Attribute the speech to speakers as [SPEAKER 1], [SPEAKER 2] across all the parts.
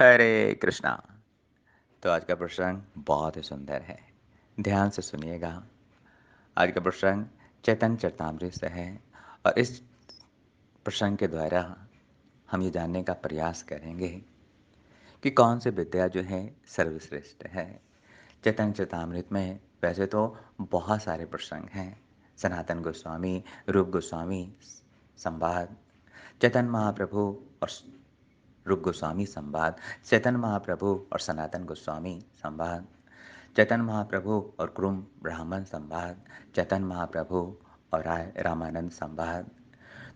[SPEAKER 1] हरे कृष्णा। तो आज का प्रसंग बहुत ही सुंदर है। ध्यान से सुनिएगा। आज का प्रसंग चैतन्य चरितामृत से है और इस प्रसंग के द्वारा हम ये जानने का प्रयास करेंगे कि कौन सी विद्या जो है सर्वश्रेष्ठ है। चैतन्य चरितामृत में वैसे तो बहुत सारे प्रसंग हैं। सनातन गोस्वामी, रूप गोस्वामी संवाद, चैतन्य महाप्रभु और रूप गोस्वामी संवाद, चैतन्य महाप्रभु और सनातन गोस्वामी संवाद, चैतन्य महाप्रभु और कुरुम ब्राह्मण संवाद, चैतन्य महाप्रभु और राय रामानंद संवाद।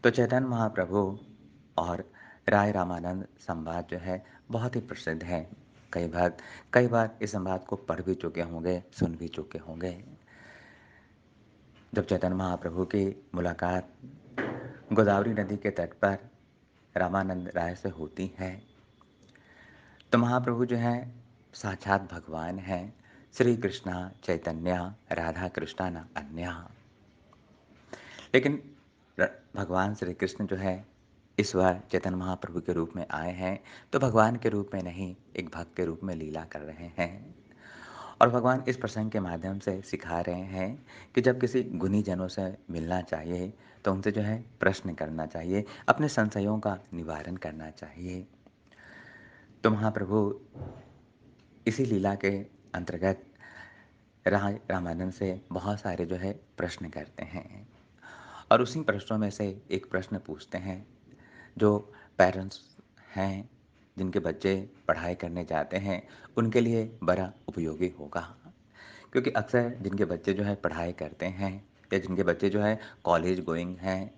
[SPEAKER 1] तो चैतन्य महाप्रभु और राय रामानंद संवाद जो है बहुत ही प्रसिद्ध है। कई बार इस संवाद को पढ़ भी चुके होंगे, सुन भी चुके होंगे। जब चैतन्य महाप्रभु की मुलाकात गोदावरी नदी के तट पर रामानंद राय से होती है तो महाप्रभु जो है साक्षात भगवान हैं। श्री कृष्णा चैतन्य राधा कृष्णा न अन्या। लेकिन भगवान श्री कृष्ण जो है इस बार चैतन्य महाप्रभु के रूप में आए हैं तो भगवान के रूप में नहीं, एक भक्त के रूप में लीला कर रहे हैं। और भगवान इस प्रसंग के माध्यम से सिखा रहे हैं कि जब किसी गुणी जनों से मिलना चाहिए तो उनसे जो है प्रश्न करना चाहिए, अपने संशयों का निवारण करना चाहिए। तो महाप्रभु इसी लीला के अंतर्गत राय रामानंद से बहुत सारे जो है प्रश्न करते हैं और उसी प्रश्नों में से एक प्रश्न पूछते हैं जो पेरेंट्स हैं जिनके बच्चे पढ़ाई करने जाते हैं उनके लिए बड़ा उपयोगी होगा। क्योंकि अक्सर जिनके बच्चे जो है पढ़ाई करते हैं या जिनके बच्चे जो है कॉलेज गोइंग हैं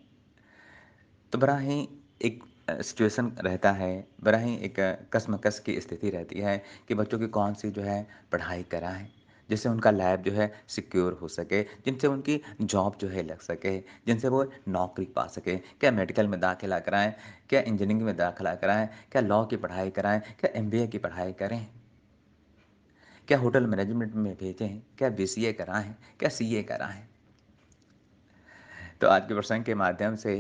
[SPEAKER 1] तो बड़ा ही एक सिचुएशन रहता है, बड़ा ही एक कशमकश की स्थिति रहती है कि बच्चों की कौन सी जो है पढ़ाई कराएं जिससे उनका लाइफ जो है सिक्योर हो सके, जिनसे उनकी जॉब जो है लग सके, जिनसे वो नौकरी पा सके। क्या मेडिकल में दाखिला कराएं, क्या इंजीनियरिंग में दाखिला कराएं, क्या लॉ की पढ़ाई कराएं, क्या एमबीए की पढ़ाई करें, क्या होटल मैनेजमेंट में भेजें, क्या बीसीए कराएं, क्या सीए कराएं। तो आज के प्रसंग के माध्यम से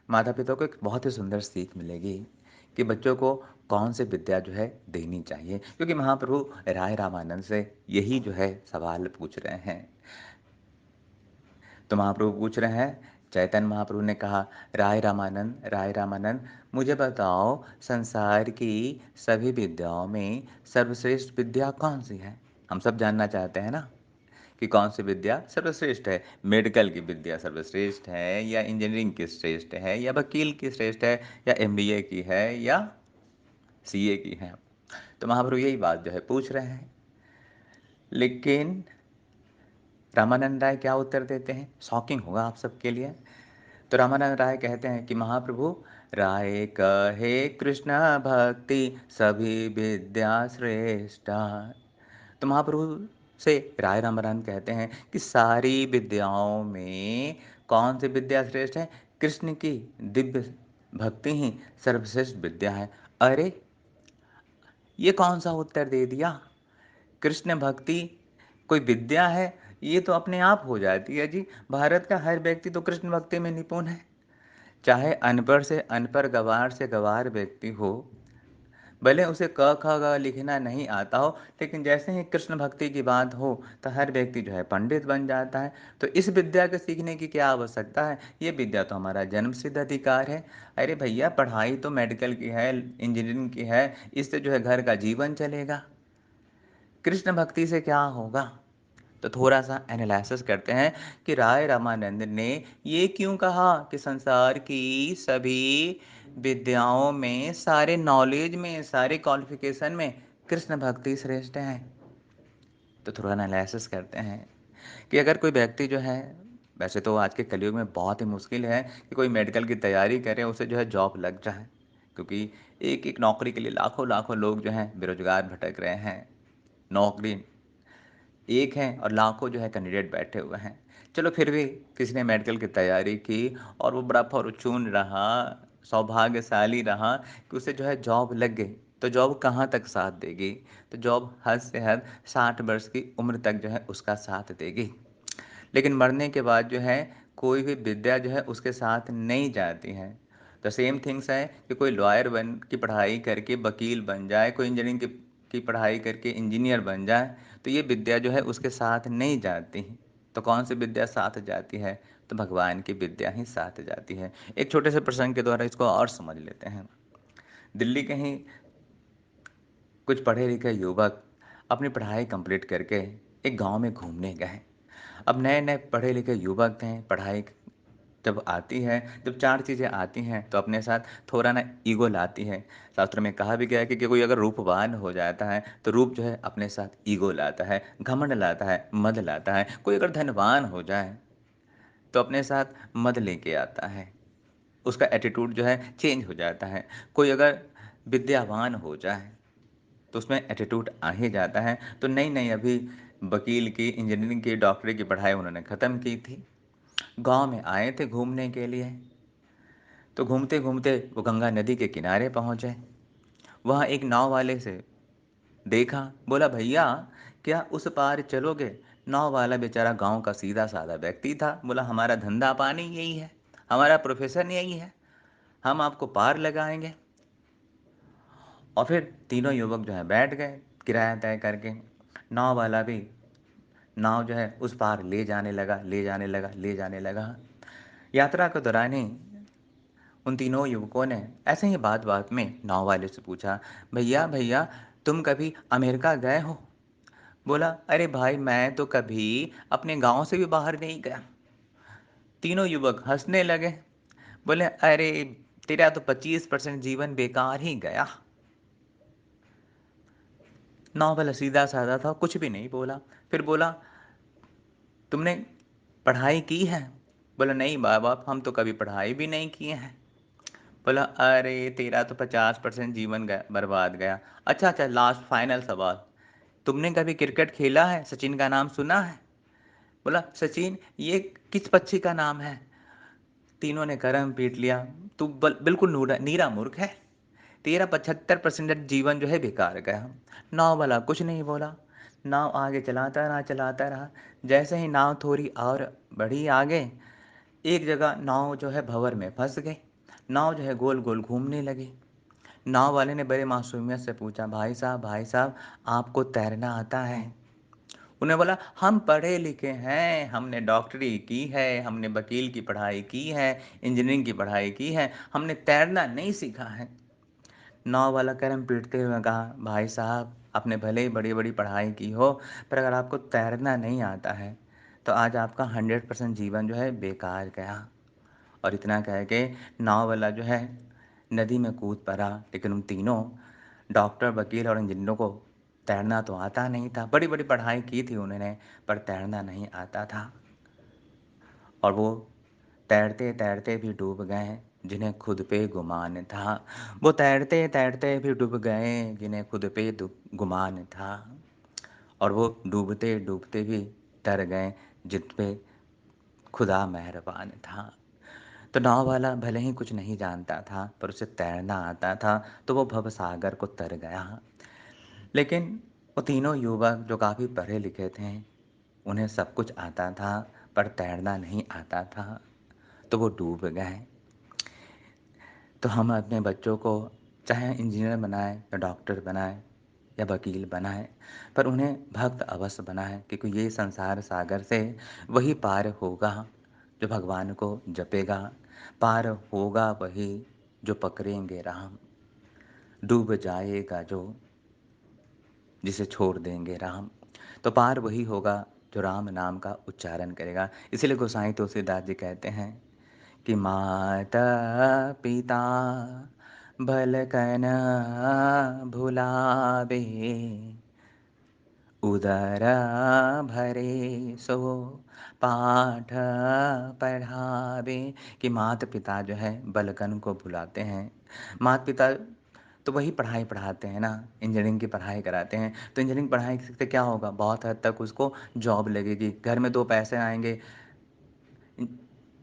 [SPEAKER 1] माता पिता को एक बहुत ही सुंदर सीख मिलेगी कि बच्चों को कौन सी विद्या जो है देनी चाहिए। क्योंकि महाप्रभु राय रामानंद से यही जो है सवाल पूछ रहे हैं। तो महाप्रभु पूछ रहे हैं, चैतन्य महाप्रभु ने कहा, राय रामानंद मुझे बताओ संसार की सभी विद्याओं में सर्वश्रेष्ठ विद्या कौन सी है। हम सब जानना चाहते हैं ना कि कौन सी विद्या सर्वश्रेष्ठ है। मेडिकल की विद्या सर्वश्रेष्ठ है या इंजीनियरिंग की श्रेष्ठ है या वकील की श्रेष्ठ है या एमबीए की है या सीए की है। तो महाप्रभु यही बात जो है पूछ रहे हैं। लेकिन रामानंद राय क्या उत्तर देते हैं, शॉकिंग होगा आप सबके लिए। तो रामानंद राय कहते हैं कि महाप्रभु, राय कहे कृष्ण भक्ति सभी विद्या श्रेष्ठा। तो महाप्रभु से राय रामानंद कहते हैं कि सारी विद्याओं में कौन सी विद्या श्रेष्ठ है। कृष्ण की दिव्य भक्ति ही सर्वश्रेष्ठ विद्या है। अरे ये कौन सा उत्तर दे दिया। कृष्ण भक्ति कोई विद्या है, ये तो अपने आप हो जाती है जी। भारत का हर व्यक्ति तो कृष्ण भक्ति में निपुण है, चाहे अनपढ़ से अनपढ़, गंवार से गंवार व्यक्ति हो, भले उसे क ख ग लिखना नहीं आता हो, लेकिन जैसे ही कृष्ण भक्ति की बात हो तो हर व्यक्ति जो है पंडित बन जाता है। तो इस विद्या के सीखने की क्या आवश्यकता है, ये विद्या तो हमारा जन्मसिद्ध अधिकार है। अरे भैया, पढ़ाई तो मेडिकल की है, इंजीनियरिंग की है, इससे जो है घर का जीवन चलेगा, कृष्ण भक्ति से क्या होगा। तो थोड़ा सा एनालिसिस करते हैं कि राय रामानंद ने ये क्यों कहा कि संसार की सभी विद्याओं में, सारे नॉलेज में, सारे क्वालिफिकेशन में कृष्ण भक्ति श्रेष्ठ है। तो थोड़ा एनालिसिस करते हैं कि अगर कोई व्यक्ति जो है, वैसे तो आज के कलयुग में बहुत ही मुश्किल है कि कोई मेडिकल की तैयारी करे, उसे जो है जॉब लग जाए। क्योंकि एक एक नौकरी के लिए लाखों लाखों लोग जो हैं बेरोजगार भटक रहे हैं। नौकरी एक है और लाखों जो है कैंडिडेट बैठे हुए हैं। चलो फिर भी किसी ने मेडिकल की तैयारी की और वो बड़ा फॉर्चून रहा, सौभाग्यशाली रहा कि उसे जो है जॉब लग गई। तो जॉब कहाँ तक साथ देगी। तो जॉब हद से हद 60 वर्ष की उम्र तक जो है उसका साथ देगी। लेकिन मरने के बाद जो है कोई भी विद्या जो है उसके साथ नहीं जाती है। तो सेम थिंग्स है कि कोई लॉयर बन की पढ़ाई करके वकील बन जाए, कोई इंजीनियरिंग की पढ़ाई करके इंजीनियर बन जाए, तो ये विद्या जो है उसके साथ नहीं जाती। तो कौन-सी विद्या साथ जाती है? तो भगवान की विद्या ही साथ जाती है। एक छोटे से प्रसंग के द्वारा इसको और समझ लेते हैं। दिल्ली के ही कुछ पढ़े-लिखे युवक अपनी पढ़ाई कंप्लीट करके एक गाँव में घूमने गए। अब नए-नए पढ़े-लिखे युवक थे, पढ़ाई जब आती है, जब 4 चीज़ें आती हैं, तो अपने साथ थोड़ा ना ईगो लाती है। शास्त्र में कहा भी गया है कि कोई अगर रूपवान हो जाता है, तो रूप जो है अपने साथ ईगो लाता है, घमंड लाता है, मद लाता है। कोई अगर धनवान हो जाए, तो अपने साथ मद लेके आता है। उसका एटीट्यूड जो है चेंज हो जाता है। कोई अगर विद्यावान हो जाए, तो उसमें एटीट्यूड आ ही जाता है। तो नई-नई अभी वकील की, इंजीनियरिंग की, डॉक्टरी की पढ़ाई उन्होंने ख़त्म की थी। गाँव में आए थे घूमने के लिए। तो घूमते-घूमते वो गंगा नदी के किनारे पहुँचे। वहाँ एक नाव वाले से देखा, बोला भैया क्या उस पार चलोगे? नाव वाला बेचारा गाँव का सीधा-साधा व्यक्ति था। बोला हमारा धंधा-पानी यही है, हमारा प्रोफ़ेशन यही है, हम आपको पार लगाएँगे। और फिर तीनों युवक जो हैं बैठ गए किराया तय करके। नाव वाला भी नाव जो है उस पार ले जाने लगा, ले जाने लगा, ले जाने लगा। यात्रा के दौरान ही उन तीनों युवकों ने ऐसे ही बात-बात में नाव वाले से पूछा, "भैया, भैया तुम कभी अमेरिका गए हो?" बोला, "अरे भाई मैं तो कभी अपने गाँव से भी बाहर नहीं गया।" तीनों युवक हँसने लगे, बोले, "अरे! तेरा तो 25% जीवन बेकार ही गया।" नाव वाला सीधा-साधा था, कुछ भी नहीं बोला। फिर बोला, "तुमने पढ़ाई की है?" बोला, "नहीं माँ-बाप हम तो कभी पढ़ाई भी नहीं किए हैं।" बोला, "अरे! तेरा तो 50% जीवन गया बर्बाद गया। अच्छा, अच्छा लास्ट फाइनल सवाल, तुमने कभी क्रिकेट खेला है? सचिन का नाम सुना है?" बोला, "सचिन ये किस पक्षी का नाम है?" तीनों ने कर्म पीट लिया, "तू बिल्कुल नीरा मूर्ख है। तेरा 75% जीवन जो है बेकार गया।" नाव वाला कुछ नहीं बोला। नाव आगे चलाता रहा, चलाता रहा। जैसे ही नाव थोड़ी और बढ़ी आगे, एक जगह नाव जो है भंवर में फँस गई। नाव जो है गोल-गोल घूमने लगी। नाव वाले ने बड़े मासूमियत से पूछा, भाई साहब आपको तैरना आता है?" उन्होंने बोला, "हम पढ़े-लिखे हैं, हमने डॉक्टरी की है, हमने वकील की पढ़ाई की है, इंजीनियरिंग की पढ़ाई की है, हमने तैरना नहीं सीखा है।" नाव वाला कर्म पीटते हुए कहा, "भाई साहब, आपने भले ही बड़ी-बड़ी पढ़ाई की हो, पर अगर आपको तैरना नहीं आता है, तो आज आपका 100% जीवन जो है बेकार गया।" और इतना कह के नाव वाला जो है नदी में कूद पड़ा। लेकिन उन तीनों डॉक्टर, वकील और इंजीनियरों को तैरना तो आता नहीं था। बड़ी-बड़ी पढ़ाई की थी उन्होंने, पर तैरना नहीं आता था। और वो तैरते-तैरते भी डूब गए, जिन्हें खुद पे गुमान था। वो तैरते-तैरते भी डूब गए, जिन्हें खुद पे गुमान था। और वो डूबते-डूबते भी तर गए, जिन पे खुदा मेहरबान था। तो नाव वाला भले ही कुछ नहीं जानता था, पर उसे तैरना आता था, तो वो भवसागर को तर गया। लेकिन वो तीनों युवक जो काफ़ी पढ़े-लिखे थे, उन्हें सब कुछ आता था, पर तैरना नहीं आता था, तो वो डूब गए। तो हम अपने बच्चों को चाहे इंजीनियर बनाएँ या डॉक्टर बनाएँ या वकील बनाएँ, पर उन्हें भक्त अवश्य बनाएँ क्योंकि ये संसार सागर से वही पार होगा जो भगवान को जपेगा, पार होगा वही जो पकड़ेंगे राम, डूब जाएगा जो जिसे छोड़ देंगे राम। तो पार वही होगा जो राम नाम का उच्चारण करेगा। इसीलिए गोसाई तुलसीदास जी कहते हैं कि माता-पिता भलकन भुलावे, उदर भरे सो पाठ पढ़ावे। कि माता-पिता जो है बालकन को भुलाते हैं। माता-पिता तो वही पढ़ाई पढ़ाते हैं ना, इंजीनियरिंग की पढ़ाई कराते हैं। तो इंजीनियरिंग पढ़ाई से क्या होगा? बहुत हद तक उसको जॉब लगेगी, घर में 2 पैसे आएँगे। इन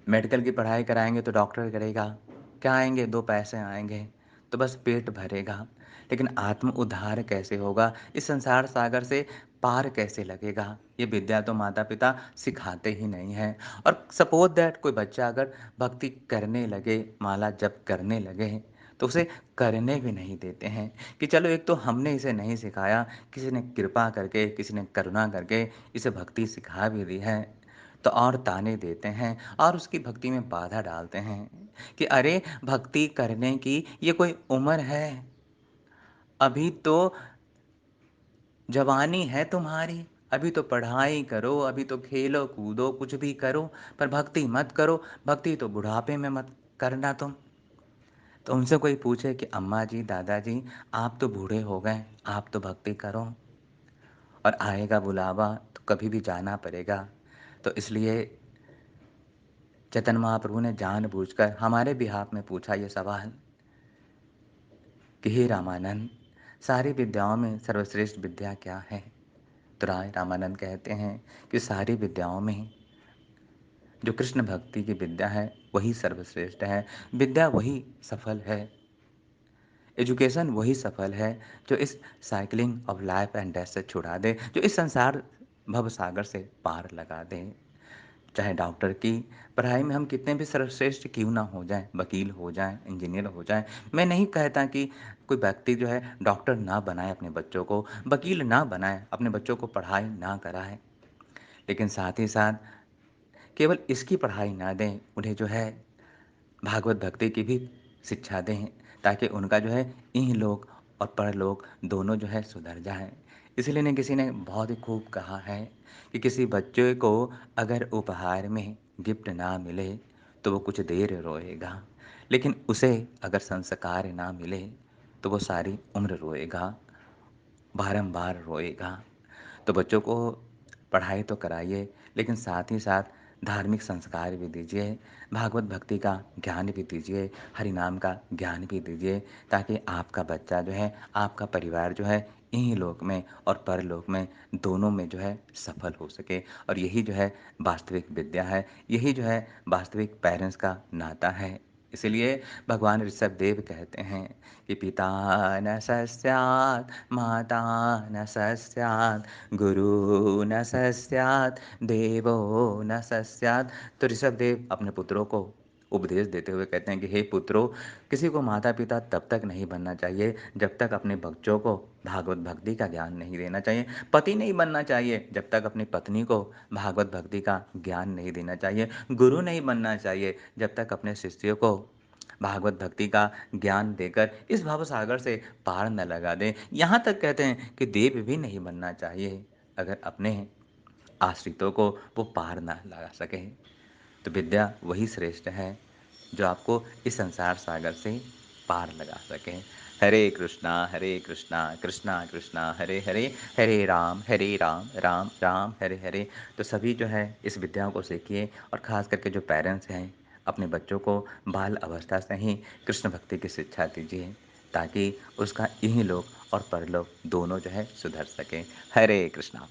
[SPEAKER 1] मेडिकल की पढ़ाई कराएँगे तो डॉक्टर करेगा, क्या आएँगे? 2 पैसे आएँगे, तो बस पेट भरेगा। लेकिन आत्म उद्धार कैसे होगा? इस संसार सागर से पार कैसे लगेगा? ये विद्या तो माता-पिता सिखाते ही नहीं हैं। और सपोज़ दैट कोई बच्चा अगर भक्ति करने लगे, माला जप करने लगे, तो उसे करने भी नहीं देते हैं कि चलो एक तो हमने इसे नहीं सिखाया, किसी ने कृपा करके, किसी ने करुणा करके इसे भक्ति सिखा भी दी है, तो और ताने देते हैं और उसकी भक्ति में बाधा डालते हैं कि अरे! भक्ति करने की ये कोई उम्र है। अभी तो जवानी है तुम्हारी, अभी तो पढ़ाई करो, अभी तो खेलो-कूदो, कुछ भी करो, पर भक्ति मत करो, भक्ति तो बुढ़ापे में मत करना तुम। तो उनसे कोई पूछे कि अम्मा जी, दादाजी, आप तो बूढ़े हो गए, आप तो भक्ति करो और आएगा बुलावा तो कभी भी जाना पड़ेगा। तो इसलिए चैतन्य महाप्रभु ने जानबूझकर हमारे बिहाफ़ में पूछा ये सवाल कि हे रामानंद, सारी विद्याओं में सर्वश्रेष्ठ विद्या क्या है? तो राय रामानंद कहते हैं कि सारी विद्याओं में जो कृष्ण भक्ति की विद्या है, वही सर्वश्रेष्ठ है। विद्या वही सफल है, एजुकेशन वही सफल है, जो इस cycling of life and death से छुड़ा दे, जो इस संसार भवसागर से पार लगा दे। चाहे डॉक्टर की पढ़ाई में हम कितने भी सर्वश्रेष्ठ क्यों ना हो जाएँ, वकील हो जाएँ, इंजीनियर हो जाएँ। मैं नहीं कहता कि कोई व्यक्ति जो है डॉक्टर ना बनाए अपने बच्चों को, वकील ना बनाए, अपने बच्चों को पढ़ाई ना कराए। लेकिन साथ ही साथ केवल इसकी पढ़ाई ना दें, उन्हें जो है भागवत भक्ति की भी शिक्षा दें, ताकि उनका जो है इहलोक और परलोक दोनों जो है सुधर जाएँ। इसीलिए ने किसी ने बहुत ही खूब कहा है कि किसी बच्चे को अगर उपहार में गिफ्ट ना मिले, तो वो कुछ देर रोएगा, लेकिन उसे अगर संस्कार ना मिले, तो वो सारी उम्र रोएगा, बारंबार रोएगा। तो बच्चों को पढ़ाई तो कराइए, लेकिन साथ ही साथ धार्मिक संस्कार भी दीजिए, भागवत भक्ति का ज्ञान भी दीजिए, हरि नाम का ज्ञान भी दीजिए, ताकि आपका बच्चा जो है, आपका परिवार जो है, इहीं लोक में और परलोक में दोनों में जो है सफल हो सके। और यही जो है वास्तविक विद्या है, यही जो है वास्तविक पेरेंट्स का नाता है। इसीलिए भगवान ऋषभदेव कहते हैं कि पिता न सस्यात्, माता न सस्यात्, गुरु न सस्यात्, देवो न सस्यात्। तो ऋषभदेव अपने पुत्रों को उपदेश देते हुए कहते हैं कि हे पुत्रों, किसी को माता-पिता तब तक नहीं बनना चाहिए, जब तक अपने बच्चों को भागवत भक्ति का ज्ञान नहीं देना चाहिए। पति नहीं बनना चाहिए, जब तक अपनी पत्नी को भागवत भक्ति का ज्ञान नहीं देना चाहिए। गुरु नहीं बनना चाहिए, जब तक अपने शिष्यों को भागवत भक्ति का ज्ञान देकर इस भवसागर से पार न लगा दें। यहाँ तक कहते हैं कि देव भी नहीं बनना चाहिए, अगर अपने आश्रितों को वो पार ना लगा सके। तो विद्या वही श्रेष्ठ है, जो आपको इस संसार सागर से पार लगा सके। हरे कृष्णा, कृष्णा कृष्णा, हरे हरे, हरे राम, राम राम, हरे हरे। तो सभी जो है इस विद्या को सीखिए और ख़ास करके जो पेरेंट्स हैं, अपने बच्चों को बाल अवस्था से ही कृष्ण भक्ति की शिक्षा दीजिए, ताकि उसका इहलोक और परलोक दोनों जो है सुधर सके। हरे कृष्णा।